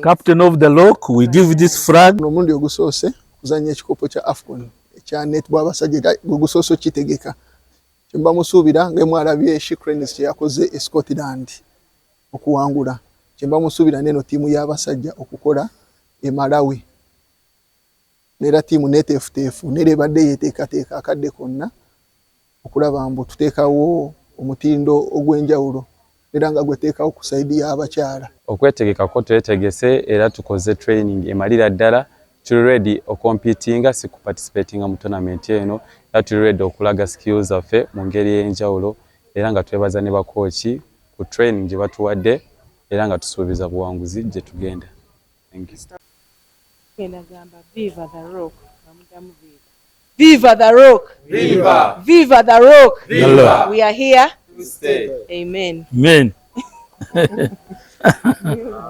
Captain of the Lock, we give this flag. Omundi ogusoose kuzanya ekikopo kya AFCON ekya netball abasajja gusoose kitegeka. Kyemba musuubira ng'emwalabye Shikrenis kye yakoze e Scotland okuwangula. Kyemba musuubira neno tiimu y'abasajja okukola e Malawi. Nera tiimu neteefuteefu nerebadde yeteekateeka akadde konna okulaba mbu tuteekawo omutindo ogw'enjawulo era nga gweteekawo ku saidi y'abakyala. Okwetegeka ko twetegese era tukoze training emalira ddala tuli ready ocompetinga si kuparticipatinga mu tournament eno era tuli ready okulaga skills zaffe mu ngeri y'enjawulo era nga twebaza ne bakochi ku training gye batuwadde era nga tusuubiza buwanguzi gye tugenda. Thank you. Viva the Rock. Viva the Rock. Viva. Viva the Rock. Viva. We are here to stay. Amen. Amen.